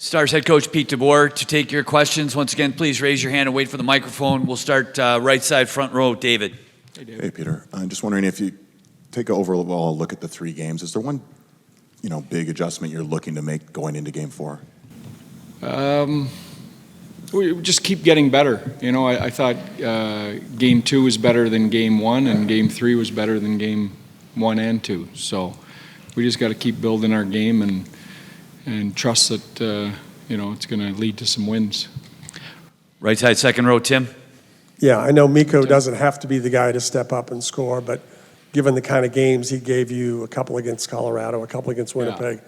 Stars head coach Pete DeBoer to take your questions. Once again, please raise your hand and wait for the microphone. We'll start right side, front row. David. Hey, David. Hey, Peter. I'm just wondering if you take an overall look at the 3 games, is there one, big adjustment you're looking to make going into Game 4? We just keep getting better. I thought Game 2 was better than Game 1, and Game 3 was better than Game 1 and 2. So we just got to keep building our game and trust that it's going to lead to some wins. Right side, second row, Tim. Yeah, I know Mikko doesn't have to be the guy to step up and score, but given the kind of games he gave you, a couple against Colorado, a couple against Winnipeg,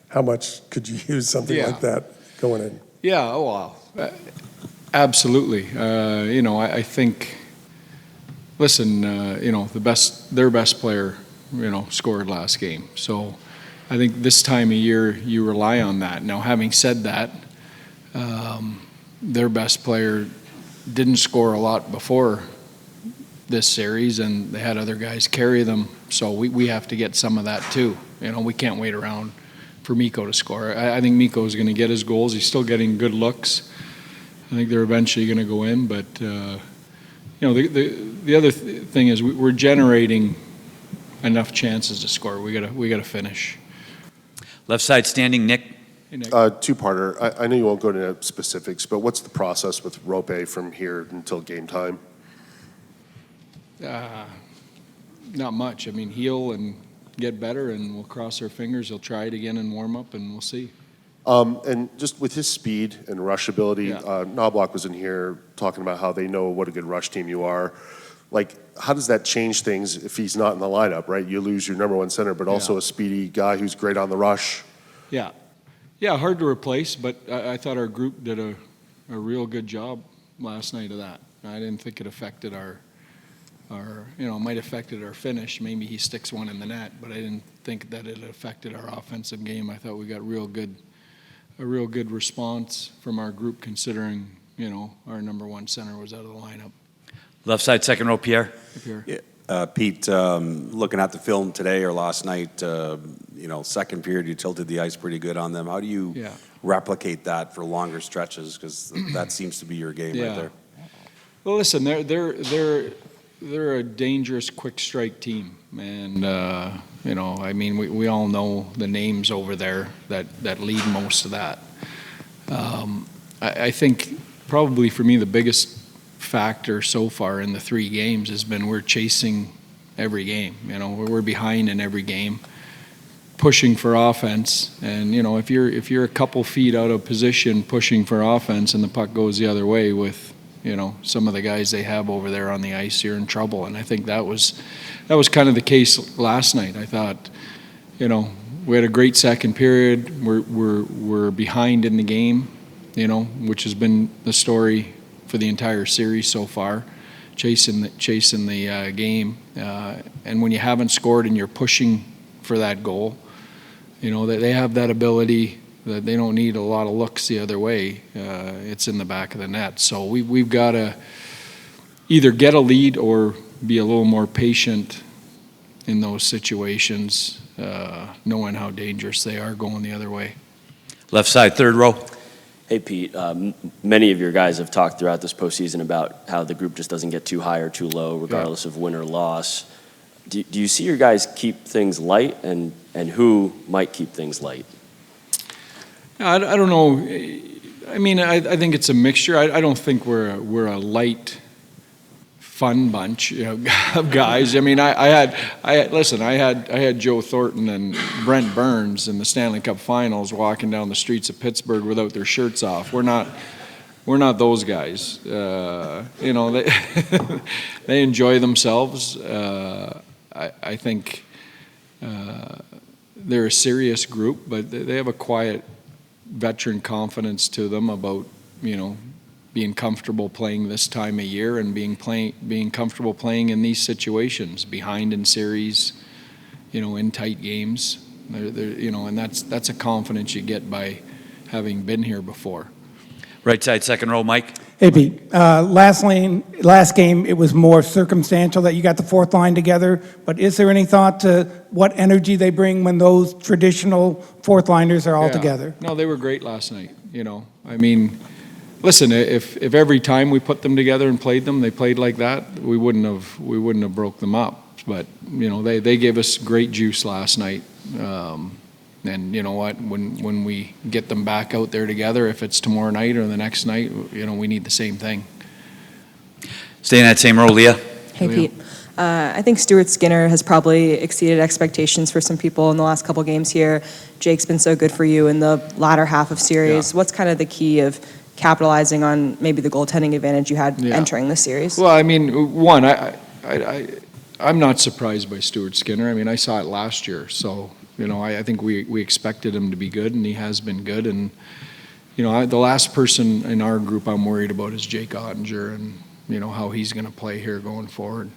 how much could you use something like that going in? Yeah, absolutely. I think, listen, their best player, scored last game. So I think this time of year you rely on that. Now, having said that, their best player didn't score a lot before this series, and they had other guys carry them. So we have to get some of that too. We can't wait around for Mikko to score. I think Mikko is going to get his goals. He's still getting good looks. I think they're eventually going to go in, but the other thing is we're generating enough chances to score. We got to finish. Left side standing, Nick. Hey, Nick. Two-parter. I know you won't go into specifics, but what's the process with Rope from here until game time? Not much. I mean, heal and get better, and we'll cross our fingers. He'll try it again and warm up, and we'll see. And just with his speed and rush ability, Knobloch was in here talking about how they know what a good rush team you are. Like, how does that change things if he's not in the lineup, right? You lose your number 1 center, but also a speedy guy who's great on the rush. Yeah, hard to replace, but I thought our group did a real good job last night of that. I didn't think it affected our might have affected our finish. Maybe he sticks one in the net, but I didn't think that it affected our offensive game. I thought we got a real good response from our group, considering our number 1 center was out of the lineup. Left side, second row, Pierre. Yeah. Pete, looking at the film today or last night, second period, you tilted the ice pretty good on them. How do you replicate that for longer stretches? Because that seems to be your game right there. Well, listen, they're a dangerous quick strike team, and we all know the names over there that lead most of that. I think probably for me the biggest factor so far in the 3 games has been we're chasing every game. We're behind in every game, pushing for offense, and if you're a couple feet out of position pushing for offense and the puck goes the other way with some of the guys they have over there on the ice, you're in trouble. And I think that was kind of the case last night. I thought, we had a great second period. We're behind in the game, which has been the story for the entire series so far, chasing the game. And when you haven't scored and you're pushing for that goal, they have that ability that they don't need a lot of looks the other way. It's in the back of the net. So we've got to either get a lead or be a little more patient in those situations, knowing how dangerous they are going the other way. Left side, third row. Hey, Pete, many of your guys have talked throughout this postseason about how the group just doesn't get too high or too low, regardless of win or loss. Do you see your guys keep things light, and who might keep things light? I don't know. I mean, I think it's a mixture. I don't think we're a light, fun bunch of guys. I mean, I had Joe Thornton and Brent Burns in the Stanley Cup Finals walking down the streets of Pittsburgh without their shirts off. We're not those guys. They they enjoy themselves. I think they're a serious group, but they have a quiet veteran confidence to them about being comfortable playing this time of year and being comfortable playing in these situations, behind in series, in tight games. And that's a confidence you get by having been here before. Right side, second row, Mike. Hey, Pete. Last game, it was more circumstantial that you got the fourth line together, but is there any thought to what energy they bring when those traditional fourth liners are all Yeah. together? No, they were great last night, you know. I mean, listen, if every time we put them together and played them, they played like that, we wouldn't have broke them up. But, you know, they gave us great juice last night. And you know what, when we get them back out there together, if it's tomorrow night or the next night, you know, we need the same thing. Stay in that same row, Leah. Hey, Yeah. Pete. I think Stuart Skinner has probably exceeded expectations for some people in the last couple games here. Jake's been so good for you in the latter half of series. Yeah. What's kind of the key of capitalizing on maybe the goaltending advantage you had Yeah. entering the series? Well, I mean, one, I'm not surprised by Stuart Skinner. I mean, I saw it last year, so, you know, I think we expected him to be good, and he has been good. And, you know, the last person in our group I'm worried about is Jake Oettinger and, you know, how he's going to play here going forward.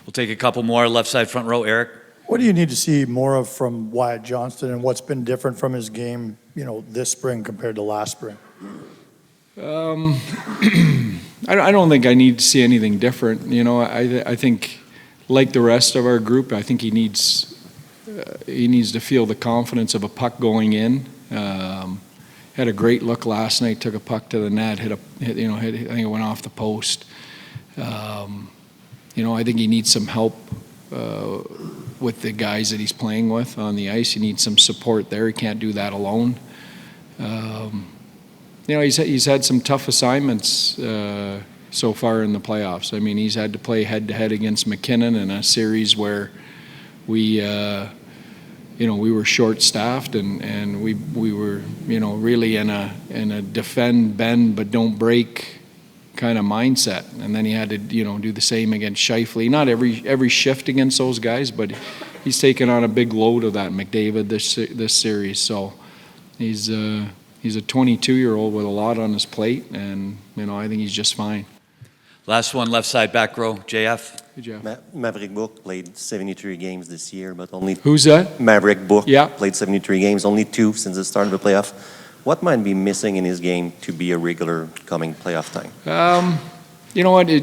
We'll take a couple more. Left side, front row, Eric. What do you need to see more of from Wyatt Johnston, and what's been different from his game, you know, this spring compared to last spring? I don't think I need to see anything different. You know, I think, like the rest of our group, I think he needs to feel the confidence of a puck going in. Had a great look last night. Took a puck to the net. I think it went off the post. You know, I think he needs some help with the guys that he's playing with on the ice. He needs some support there. He can't do that alone. You know, he's had some tough assignments so far in the playoffs. I mean, he's had to play head-to-head against McKinnon in a series where we were short-staffed and we were, you know, really in a defend, bend, but don't break kind of mindset. And then he had to, you know, do the same against Scheifele. Not every shift against those guys, but he's taken on a big load of that McDavid this series. So he's a 22-year-old with a lot on his plate, and, you know, I think he's just fine. Last one, left side, back row, JF. Good job. Maverick Book played 73 games this year, but only Who's that? Maverick Book Yeah. played 73 games, only 2 since the start of the playoff. What might be missing in his game to be a regular coming playoff time? You know what? I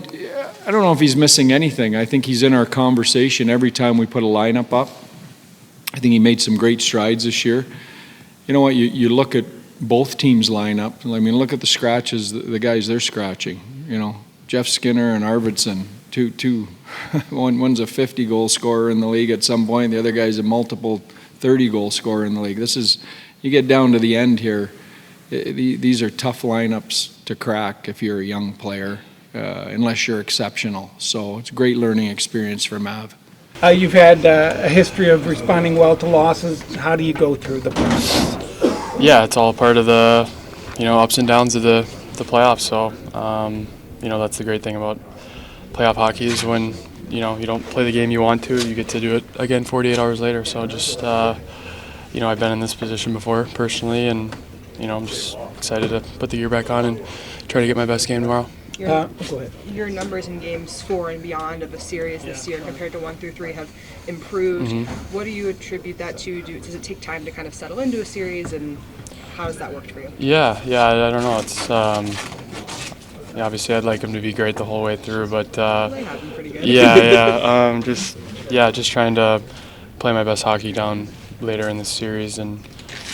don't know if he's missing anything. I think he's in our conversation every time we put a lineup up. I think he made some great strides this year. You know what? You look at both teams' lineup. I mean, look at the scratches, the guys they're scratching. You know, Jeff Skinner and Arvidsson, two. One's a 50-goal scorer in the league at some point. The other guy's a multiple 30-goal scorer in the league. You get down to the end here, these are tough lineups to crack if you're a young player, unless you're exceptional. So it's a great learning experience for Mav. You've had a history of responding well to losses. How do you go through the process? Yeah, it's all part of the, you know, ups and downs of the playoffs. So, you know, that's the great thing about playoff hockey is when, you know, you don't play the game you want to, you get to do it again 48 hours later. So just, you know, I've been in this position before personally, and, you know, I'm just excited to put the gear back on and try to get my best game tomorrow. Go ahead. Your numbers in games 4 and beyond of a series this year compared to 1 through 3 have improved. What do you attribute that to? Does it take time to kind of settle into a series, and how has that worked for you? Yeah, I don't know. It's yeah, obviously I'd like him to be great the whole way through, but They have been pretty good. just trying to play my best hockey down later in the series and,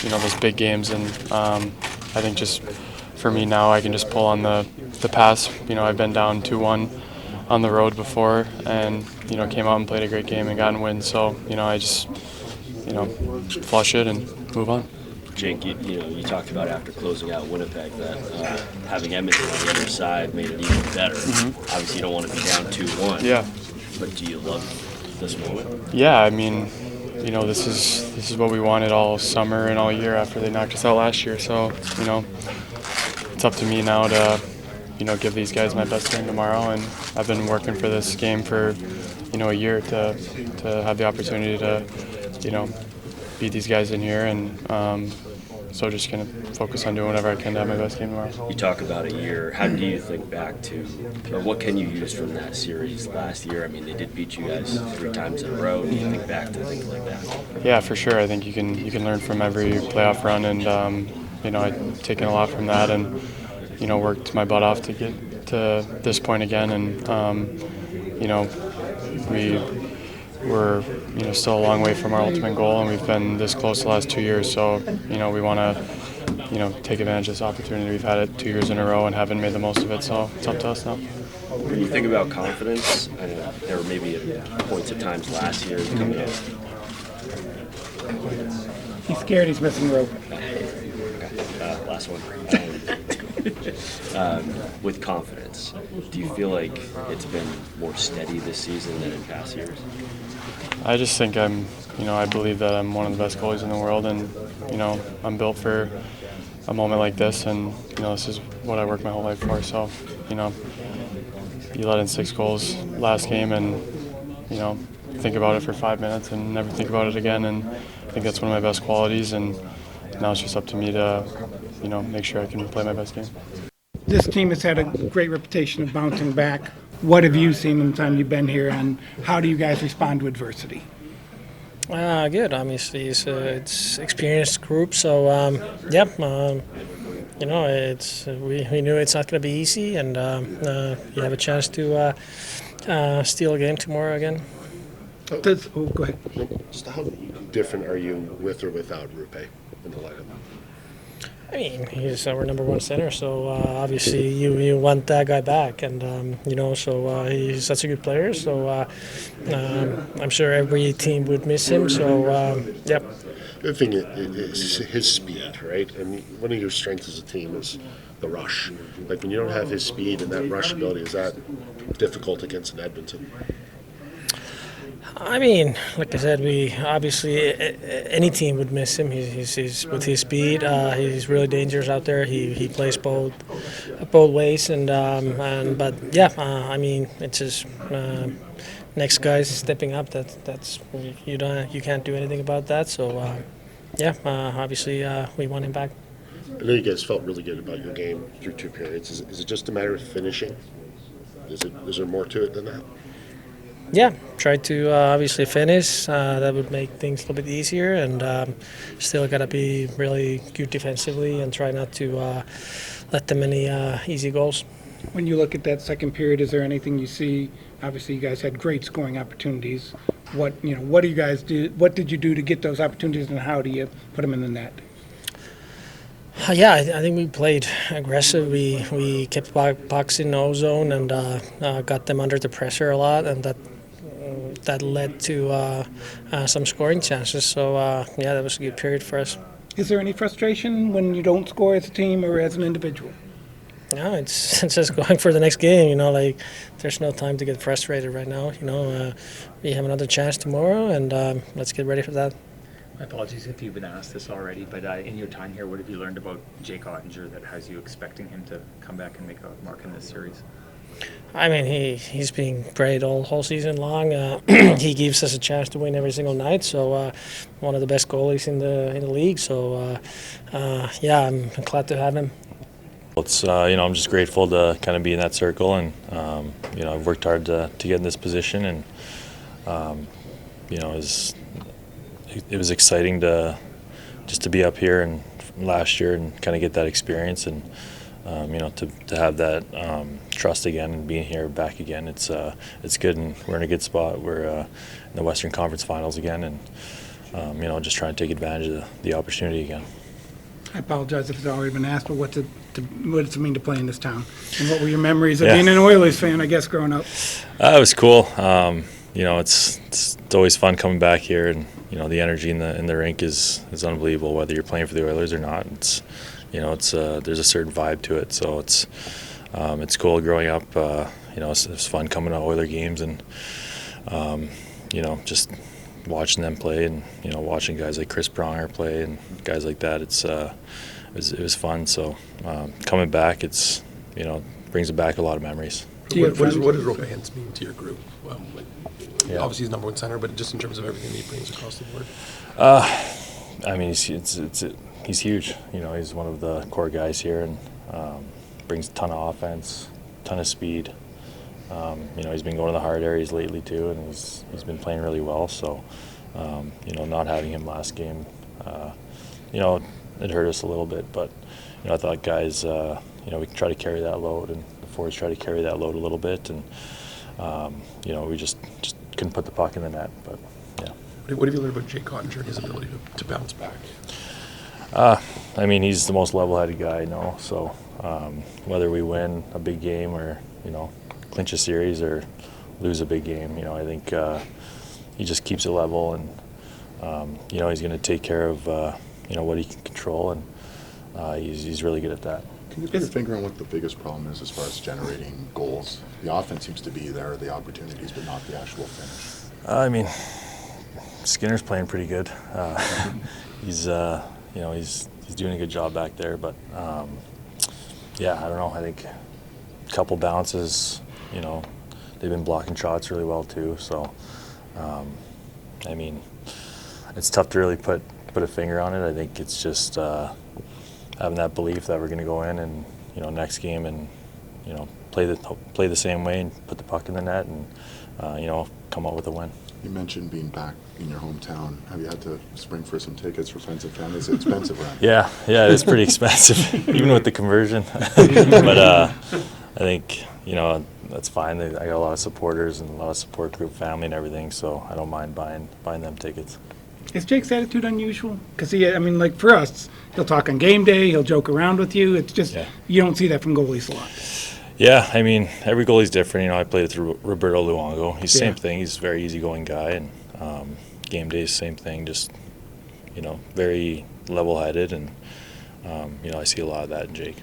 you know, those big games, and I think just for me now I can just pull on the pass. You know, I've been down 2-1 on the road before, and, you know, came out and played a great game and gotten wins. So, you know, I just, you know, flush it and move on. Jake, you talked about after closing out Winnipeg that having Edmonton on the other side made it even better. Obviously, you don't want to be down 2-1. Yeah. But do you love this moment? Yeah, I mean, you know, this is what we wanted all summer and all year after they knocked us out last year. So, you know, it's up to me now to, you know, give these guys my best game tomorrow. And I've been working for this game for, you know, a year to have the opportunity to, you know, beat these guys in here. And so just going to focus on doing whatever I can to have my best game tomorrow. You talk about a year. How do you think back to, or what can you use from that series last year? I mean, they did beat you guys 3 times in a row. Do you think back to things like that? Yeah, for sure. I think you can learn from every playoff run, and you know, I've taken a lot from that, and worked my butt off to get to this point again, and we're still a long way from our ultimate goal, and we've been this close the last 2 years. So we want to take advantage of this opportunity. We've had it 2 years in a row and haven't made the most of it. So it's up to us now. When you think about confidence, I know there were maybe points at times last year coming in. He's scared he's missing rope. Last one. With confidence, do you feel like it's been more steady this season than in past years? I just think I believe that I'm one of the best goalies in the world, and I'm built for a moment like this, and this is what I worked my whole life for. So you let in 6 goals last game, and think about it for 5 minutes and never think about it again, and I think that's one of my best qualities, and now it's just up to me to make sure I can play my best game. This team has had a great reputation of bouncing back. What have you seen in the time you've been here, and how do you guys respond to adversity? Good. Obviously, it's experienced group, so it's we knew it's not going to be easy, and you have a chance to steal a game tomorrow again. Go ahead. Just how different are you with or without Rupe in the lineup? I mean, he's our number 1 center, so obviously you want that guy back, and so he's such a good player. So I'm sure every team would miss him. So yep. The thing is his speed, right? And one of your strengths as a team is the rush. Like when you don't have his speed and that rush ability, is that difficult against an Edmonton? I mean, like I said, we obviously any team would miss him. He's with his speed. He's really dangerous out there. He plays both ways, but yeah, I mean, it's just next guy's stepping up. That's you can't do anything about that. So obviously we want him back. I know you guys felt really good about your game through 2 periods. Is it just a matter of finishing? Is there more to it than that? Yeah, try to obviously finish. That would make things a little bit easier, and still got to be really good defensively and try not to let them any easy goals. When you look at that second period, is there anything you see? Obviously, you guys had great scoring opportunities. What do you guys do? What did you do to get those opportunities, and how do you put them in the net? Yeah, I think we played aggressive. We kept pucks in no zone and got them under the pressure a lot, and that led to some scoring chances. So that was a good period for us. Is there any frustration when you don't score as a team or as an individual? No, it's just going for the next game. Like there's no time to get frustrated right now. We have another chance tomorrow, and let's get ready for that. My apologies if you've been asked this already, but in your time here, what have you learned about Jake Oettinger that has you expecting him to come back and make a mark in this series? I mean, he's been great all whole season long. He gives us a chance to win every single night. So one of the best goalies in the league. So I'm glad to have him. It's I'm just grateful to kind of be in that circle, and I've worked hard to get in this position, and it was exciting to be up here and last year and kind of get that experience, and to have that trust again and being here back again. It's good, and we're in a good spot. We're in the Western Conference Finals again, and just trying to take advantage of the opportunity again. I apologize if it's already been asked, but what does it mean to play in this town? And what were your memories of being an Oilers fan, I guess, growing up? It was cool. It's always fun coming back here, and the energy in the rink is unbelievable. Whether you're playing for the Oilers or not, there's a certain vibe to it. So it's cool growing up. It's fun coming to Oiler games and just watching them play, and watching guys like Chris Pronger play and guys like that. It was fun. So coming back, it's brings back a lot of memories. What does Rope mean to your group? Obviously he's number 1 center, but just in terms of everything that he brings across the board. I mean, he's huge. He's one of the core guys here, and brings a ton of offense, ton of speed. He's been going to the hard areas lately too, and he's been playing really well. So, not having him last game, it hurt us a little bit. But I thought guys, we can try to carry that load, and the forwards try to carry that load a little bit, and we just couldn't put the puck in the net. But yeah. What have you learned about Jake Oettinger and his ability to bounce back? He's the most level-headed guy I know. So whether we win a big game or clinch a series or lose a big game, I think he just keeps it level, and he's going to take care of what he can control, and he's really good at that. Can you put your finger on what the biggest problem is as far as generating goals? The offense seems to be there, the opportunities, but not the actual finish. Skinner's playing pretty good. He's doing a good job back there, but I don't know. I think a couple bounces, they've been blocking shots really well too. So, it's tough to really put a finger on it. I think it's just having that belief that we're going to go in and next game and play the same way and put the puck in the net and come out with a win. You mentioned being back in your hometown. Have you had to spring for some tickets for friends and family? Is it expensive around here? Yeah, it is pretty expensive, even with the conversion. But I think that's fine. I got a lot of supporters and a lot of support group, family, and everything. So I don't mind buying them tickets. Is Jake's attitude unusual? Because for us, he'll talk on game day, he'll joke around with you. It's just, you don't see that from goalies a lot. Yeah, every goalie's different. I played with Roberto Luongo. He's the same thing. He's a very easygoing guy, and game day is the same thing. Just very level-headed, and I see a lot of that in Jake.